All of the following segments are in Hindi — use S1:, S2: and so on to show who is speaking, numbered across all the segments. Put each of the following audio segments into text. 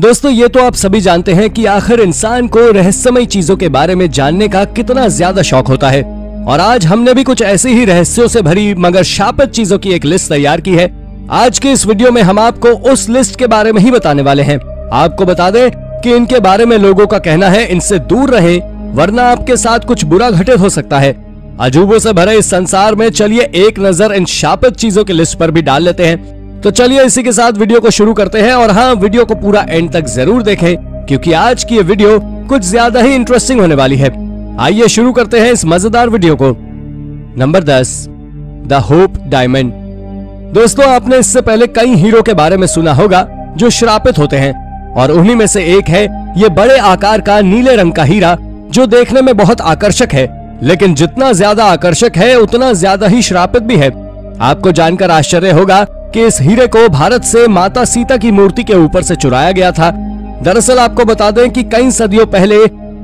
S1: दोस्तों ये तो आप सभी जानते हैं कि आखिर इंसान को रहस्यमय चीजों के बारे में जानने का कितना ज्यादा शौक होता है, और आज हमने भी कुछ ऐसी ही रहस्यों से भरी मगर शापित चीजों की एक लिस्ट तैयार की है। आज के इस वीडियो में हम आपको उस लिस्ट के बारे में ही बताने वाले हैं। आपको बता दें कि इनके बारे में लोगों का कहना है इनसे दूर रहें, वरना आपके साथ कुछ बुरा घटित हो सकता है। अजूबों से भरे इस संसार में चलिए एक नजर इन शापित चीजों की लिस्ट पर भी डाल लेते हैं। तो चलिए इसी के साथ वीडियो को शुरू करते हैं, और हाँ, वीडियो को पूरा एंड तक जरूर देखें क्योंकि आज की ये वीडियो कुछ ज्यादा ही इंटरेस्टिंग होने वाली है। आइए शुरू करते हैं इस मजेदार वीडियो को। Number 10, the hope diamond. दोस्तों आपने इससे पहले कई हीरो के बारे में सुना होगा जो श्रापित होते हैं, और उन्हीं में से एक है ये बड़े आकार का नीले रंग का हीरा जो देखने में बहुत आकर्षक है, लेकिन जितना ज्यादा आकर्षक है उतना ज्यादा ही श्रापित भी है। आपको जानकर आश्चर्य होगा कि इस हीरे को भारत से माता सीता की मूर्ति के ऊपर से चुराया गया था। दरअसल आपको बता दें कि कई सदियों पहले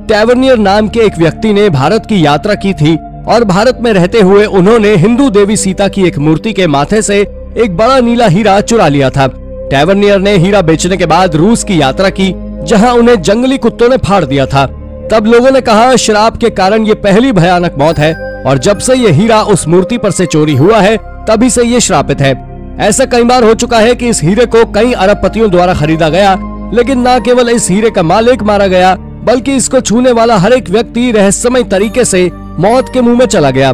S1: टैवर्नियर नाम के एक व्यक्ति ने भारत की यात्रा की थी, और भारत में रहते हुए उन्होंने हिंदू देवी सीता की एक मूर्ति के माथे से एक बड़ा नीला हीरा चुरा लिया था। टैवर्नियर ने हीरा बेचने के बाद रूस की यात्रा की, जहां उन्हें जंगली कुत्तों ने फाड़ दिया था। तब लोगों ने कहा श्राप के कारण ये पहली भयानक मौत है, और जब से ये हीरा उस मूर्ति पर से चोरी हुआ है तभी से ये श्रापित है। ऐसा कई बार हो चुका है कि इस हीरे को कई अरबपतियों द्वारा खरीदा गया, लेकिन न केवल इस हीरे का मालिक मारा गया बल्कि इसको छूने वाला हर एक व्यक्ति रहस्यमय तरीके से मौत के मुंह में चला गया।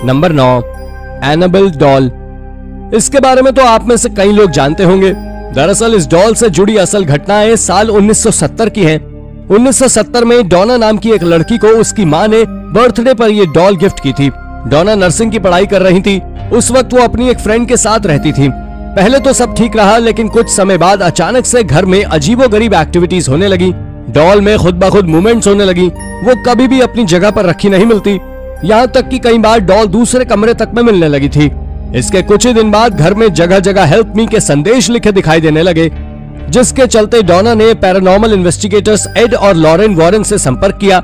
S1: Number 9, Annabelle doll. इसके बारे में तो आप में से कई लोग जानते होंगे। दरअसल इस डॉल से जुड़ी असल घटनाएं साल 1970 की हैं। 1970 में डोना नाम की एक लड़की को उसकी मां ने बर्थडे पर ये डॉल गिफ्ट की थी। डोना नर्सिंग की पढ़ाई कर रही थी। उस वक्त वो अपनी एक फ्रेंड के साथ रहती थी। पहले तो सब ठीक रहा, लेकिन कुछ समय बाद अचानक से घर में अजीबोगरीब एक्टिविटीज होने लगी। डॉल में खुद ब खुद मूवमेंट्स होने लगी। वो कभी भी अपनी जगह पर रखी नहीं मिलती, यहाँ तक कि कई बार डॉल दूसरे कमरे तक में मिलने लगी थी। इसके कुछ ही दिन बाद घर में जगह जगह हेल्प मी के संदेश लिखे दिखाई देने लगे, जिसके चलते डोना ने पैरानॉर्मल इन्वेस्टिगेटर्स एड और लॉरेन वॉरेन से संपर्क किया।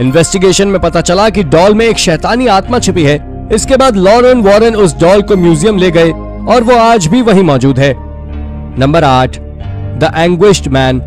S1: इन्वेस्टिगेशन में पता चला कि डॉल में एक शैतानी आत्मा छिपी है। इसके बाद लॉरेन वॉरेन उस डॉल को म्यूजियम ले गए, और वो आज भी वहीं मौजूद है। Number 8, the anguished man.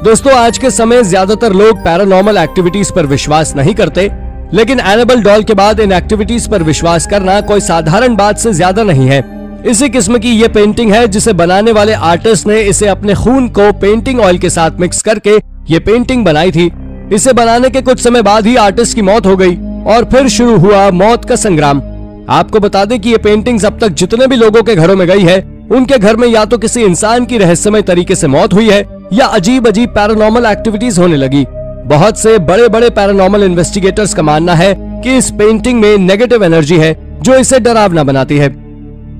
S1: दोस्तों आज के समय ज्यादातर लोग पैरानॉर्मल एक्टिविटीज पर विश्वास नहीं करते, लेकिन एनाबेल डॉल के बाद इन एक्टिविटीज पर विश्वास करना कोई साधारण बात से ज्यादा नहीं है। इसी किस्म की ये पेंटिंग है जिसे बनाने वाले आर्टिस्ट ने इसे अपने खून को पेंटिंग ऑयल के साथ मिक्स करके ये पेंटिंग बनाई थी। इसे बनाने के कुछ समय बाद ही आर्टिस्ट की मौत हो गई, और फिर शुरू हुआ मौत का संग्राम। आपको बता दें कि ये पेंटिंग्स अब तक जितने भी लोगों के घरों में गई है, उनके घर में या तो किसी इंसान की रहस्यमय तरीके से मौत हुई है, या अजीब अजीब पैरानॉर्मल एक्टिविटीज होने लगी। बहुत से बड़े बड़े पैरानॉर्मल इन्वेस्टिगेटर्स का मानना है कि इस पेंटिंग में नेगेटिव एनर्जी है जो इसे डरावना बनाती है।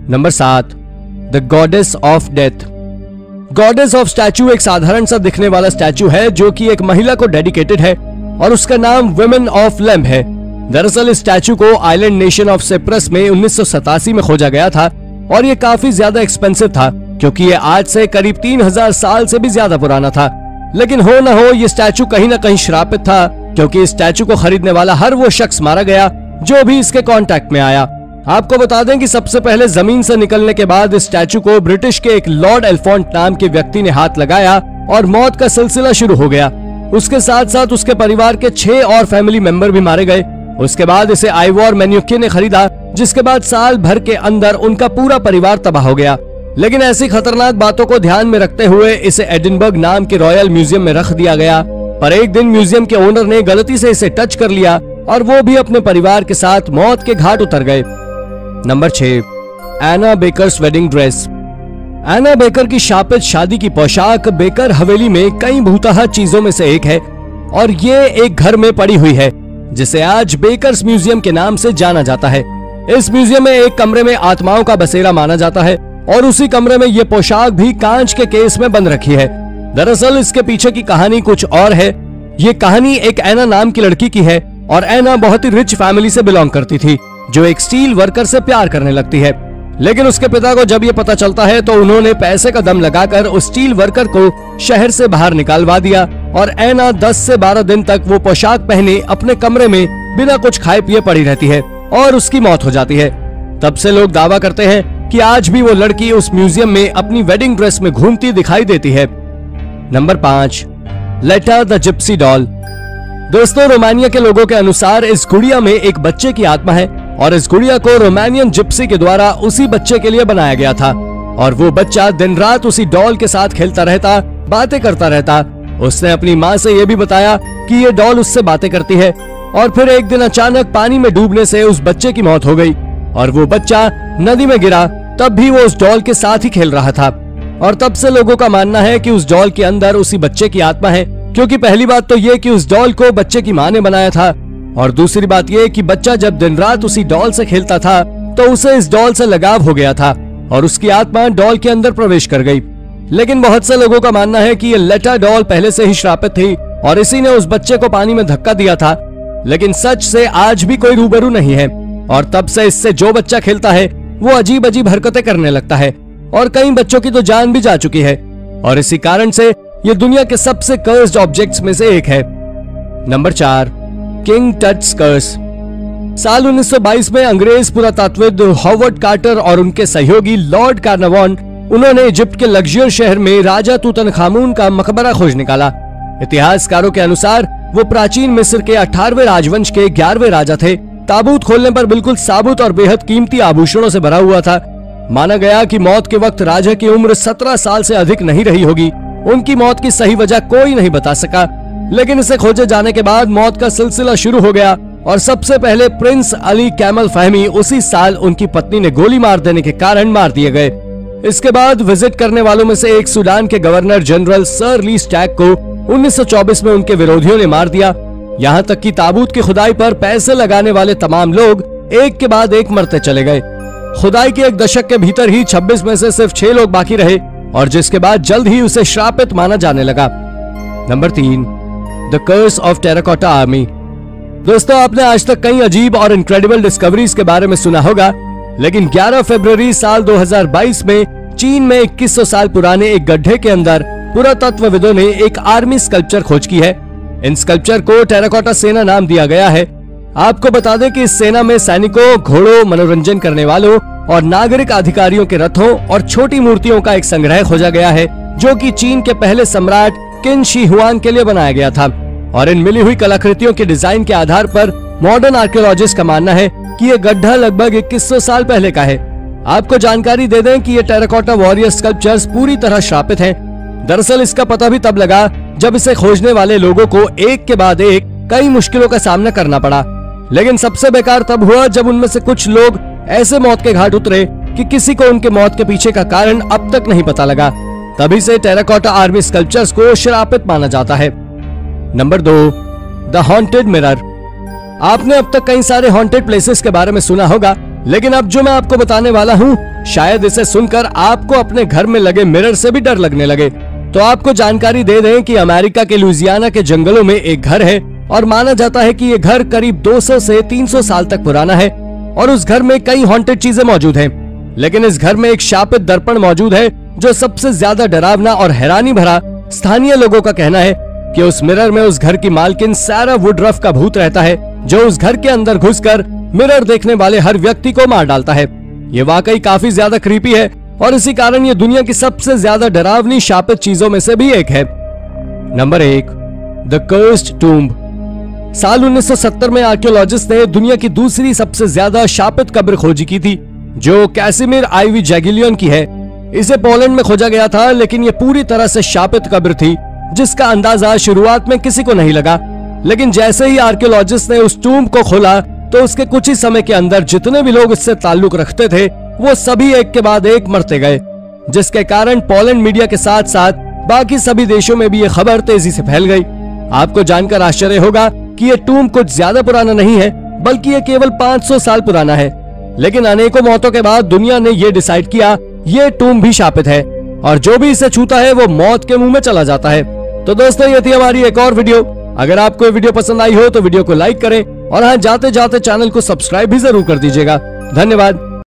S1: Number 7, the goddess of death. Goddess of statute एक साधारण सा दिखने वाला स्टैचू है जो कि एक महिला को डेडिकेटेड है, और उसका नाम वुमेन ऑफ लैम्ब है। दरअसल इस स्टैचू को आइलैंड नेशन ऑफ सिप्रस में 1987 में खोजा गया था, और ये काफी ज्यादा एक्सपेंसिव था क्योंकि ये आज से करीब 3000 साल से भी ज्यादा पुराना था। लेकिन हो न हो ये स्टैचू कहीं न कहीं श्रापित था, क्योंकि इस स्टैचू को खरीदने वाला हर वो शख्स मारा गया जो भी इसके कांटेक्ट में आया। आपको बता दें कि सबसे पहले जमीन से निकलने के बाद इस स्टैचू को ब्रिटिश के एक लॉर्ड एल्फोंट नाम के व्यक्ति ने हाथ लगाया, और मौत का सिलसिला शुरू हो गया। उसके साथ साथ उसके परिवार के 6 और फैमिली मेंबर भी मारे गए। उसके बाद इसे आइवोर मैन्युके ने खरीदा, जिसके बाद साल भर के अंदर उनका पूरा परिवार तबाह हो गया। लेकिन ऐसी खतरनाक बातों को ध्यान में रखते हुए इसे एडिनबर्ग नाम के रॉयल म्यूजियम में रख दिया गया। पर एक दिन म्यूजियम के ओनर ने गलती से इसे टच कर लिया, और वो भी अपने परिवार के साथ मौत के घाट उतर गए। नंबर 6, एना बेकर्स वेडिंग ड्रेस। एना बेकर की शापित शादी की पोशाक बेकर हवेली में कई भूतहा चीजों में से एक है, और ये एक घर में पड़ी हुई है जिसे आज बेकर्स म्यूजियम के नाम से जाना जाता है। इस म्यूजियम में एक कमरे में आत्माओं का बसेरा माना जाता है, और उसी कमरे में ये पोशाक भी कांच के केस में बंद रखी है। दरअसल इसके पीछे की कहानी कुछ और है। ये कहानी एक एना नाम की लड़की की है, और एना बहुत ही रिच फैमिली से बिलोंग करती थी जो एक स्टील वर्कर से प्यार करने लगती है। लेकिन उसके पिता को जब ये पता चलता है तो उन्होंने पैसे का दम लगाकर उस स्टील वर्कर को शहर से बाहर निकालवा दिया, और एना 10 से 12 दिन तक वो पोशाक पहने अपने कमरे में बिना कुछ खाए पिए पड़ी रहती है, और उसकी मौत हो जाती है। तब से लोग दावा करते हैं कि आज भी वो लड़की उस म्यूजियम में अपनी वेडिंग ड्रेस में घूमती दिखाई देती है। नंबर 5, लेटा द जिप्सी डॉल। दोस्तों, रोमानिया के लोगों के अनुसार इस गुड़िया में एक बच्चे की आत्मा है और इस गुड़िया को रोमानियन जिप्सी के द्वारा उसी बच्चे के लिए बनाया गया था और वो बच्चा दिन रात उसी डॉल के साथ खेलता रहता, बातें करता रहता। उसने अपनी माँ से ये भी बताया कि ये डॉल उससे बातें करती है और फिर एक दिन अचानक पानी में डूबने से उस बच्चे की मौत हो गई और वो बच्चा नदी में गिरा, तब भी वो उस डॉल के साथ ही खेल रहा था। और तब से लोगों का मानना है कि उस डॉल के अंदर उसी बच्चे की आत्मा है, क्योंकि पहली बात तो ये कि उस डॉल को बच्चे की माँ ने बनाया था और दूसरी बात ये कि बच्चा जब दिन रात उसी डॉल से खेलता था तो उसे इस डॉल से लगाव हो गया था और उसकी आत्मा डॉल के अंदर प्रवेश कर गई। लेकिन बहुत से लोगों का मानना है कि ये लेटा डॉल पहले से ही श्रापित थी और इसी ने उस बच्चे को पानी में धक्का दिया था। लेकिन सच से आज भी कोई रूबरू नहीं है और तब से इससे जो बच्चा खेलता है वो अजीब अजीब हरकतें करने लगता है और कई बच्चों की तो जान भी जा चुकी है और इसी कारण से ये दुनिया के सबसे कर्स्ड ऑब्जेक्ट्स में से एक है। नंबर 4, किंग टट्स कर्स। साल 1922 में अंग्रेज पुरातत्वविद हॉवर्ड कार्टर और उनके सहयोगी लॉर्ड कार्नावान, उन्होंने इजिप्ट के लग्जर शहर में राजा तूतनखामून का मकबरा खोज निकाला। इतिहासकारों के अनुसार वो प्राचीन मिस्र के 18वें राजवंश के 11वें राजा थे। ताबूत खोलने पर बिल्कुल साबुत और बेहद कीमती आभूषणों से भरा हुआ था। माना गया कि मौत के वक्त राजा की उम्र 17 साल से अधिक नहीं रही होगी। उनकी मौत की सही वजह कोई नहीं बता सका, लेकिन इसे खोजे जाने के बाद मौत का सिलसिला शुरू हो गया और सबसे पहले प्रिंस अली कैमल फहमी उसी साल उनकी पत्नी ने गोली मार देने के कारण मार दिए गए। इसके बाद विजिट करने वालों में से एक सूडान के गवर्नर जनरल सर ली स्टैक को 1924 में उनके विरोधियों ने मार दिया। यहाँ तक कि ताबूत की खुदाई पर पैसे लगाने वाले तमाम लोग एक के बाद एक मरते चले गए। खुदाई के एक दशक के भीतर ही 26 में से सिर्फ 6 लोग बाकी रहे और जिसके बाद जल्द ही उसे श्रापित माना जाने लगा। Number 3, the curse of Terracotta Army. दोस्तों, आपने आज तक कई अजीब और इनक्रेडिबल डिस्कवरीज के बारे में सुना होगा, लेकिन 11 फरवरी साल 2022 में चीन में 2100 साल पुराने एक गड्ढे के अंदर पुरातत्वविदों ने एक आर्मी स्कल्पचर खोज की है। इन स्कल्पचर को टेराकोटा सेना नाम दिया गया है। आपको बता दें कि इस सेना में सैनिकों, घोड़ों, मनोरंजन करने वालों और नागरिक अधिकारियों के रथों और छोटी मूर्तियों का एक संग्रह खोजा गया है, जो कि चीन के पहले सम्राट किन शी हुआंग के लिए बनाया गया था। और इन मिली हुई कलाकृतियों के डिजाइन के आधार पर मॉडर्न आर्कियोलॉजिस्ट का मानना है कि ये गड्ढा लगभग 2100 साल पहले का है। आपको जानकारी दे दें कि ये टेराकोटा वॉरियर स्कल्पचर्स पूरी तरह श्रापित हैं। दरअसल इसका पता भी तब लगा जब इसे खोजने वाले लोगों को एक के बाद एक कई मुश्किलों का सामना करना पड़ा। लेकिन सबसे बेकार तब हुआ जब उनमें से कुछ लोग ऐसे मौत के घाट उतरे कि किसी को उनके मौत के पीछे का कारण अब तक नहीं पता लगा। तभी से टेराकोटा आर्मी स्कल्पचर्स को श्रापित माना जाता है। Number 2, the haunted mirror. आपने अब तक कई सारे हॉन्टेड प्लेसेस के बारे में सुना होगा, लेकिन अब जो मैं आपको बताने वाला हूँ, शायद इसे सुनकर आपको अपने घर में लगे मिरर से भी डर लगने लगे। तो आपको जानकारी दे दें कि अमेरिका के लुइसियाना के जंगलों में एक घर है और माना जाता है कि ये घर करीब 200 से 300 साल तक पुराना है और उस घर में कई हॉन्टेड चीजें मौजूद हैं। लेकिन इस घर में एक शापित दर्पण मौजूद है जो सबसे ज्यादा डरावना और हैरानी भरा। स्थानीय लोगों का कहना है कि उस मिरर में उस घर की मालकिन सारा वुडरफ का भूत रहता है, जो उस घर के अंदर घुसकर मिरर देखने वाले हर व्यक्ति को मार डालता है। ये वाकई काफी ज्यादा क्रीपी है और इसी कारण ये दुनिया की सबसे ज्यादा डरावनी शापित चीजों में से भी एक है। Number 1, the cursed tomb. साल 1970 में आर्कियोलॉजिस्ट ने दुनिया की दूसरी सबसे ज्यादा शापित कब्र खोजी की थी, जो कैसिमिर आईवी जैगिलियन की है। इसे पोलैंड में खोजा गया था, लेकिन ये पूरी तरह से शापित कब्र थी, जिसका अंदाजा शुरुआत में किसी को नहीं लगा। लेकिन जैसे ही आर्कियोलॉजिस्ट ने उस टूम्ब को खोला तो उसके कुछ ही समय के अंदर जितने भी लोग इससे ताल्लुक रखते थे वो सभी एक के बाद एक मरते गए, जिसके कारण पोलैंड मीडिया के साथ साथ बाकी सभी देशों में भी ये खबर तेजी से फैल गई। आपको जानकर आश्चर्य होगा कि ये टूम्ब कुछ ज्यादा पुराना नहीं है, बल्कि ये केवल 500 साल पुराना है। लेकिन अनेकों मौतों के बाद दुनिया ने ये डिसाइड किया ये टूम्ब भी शापित है और जो भी इसे छूता है वो मौत के मुंह में चला जाता है। तो दोस्तों, ये थी हमारी एक और वीडियो। अगर आपको ये वीडियो पसंद आई हो तो वीडियो को लाइक करें और हाँ, जाते जाते चैनल को सब्सक्राइब भी जरूर कर दीजिएगा। धन्यवाद।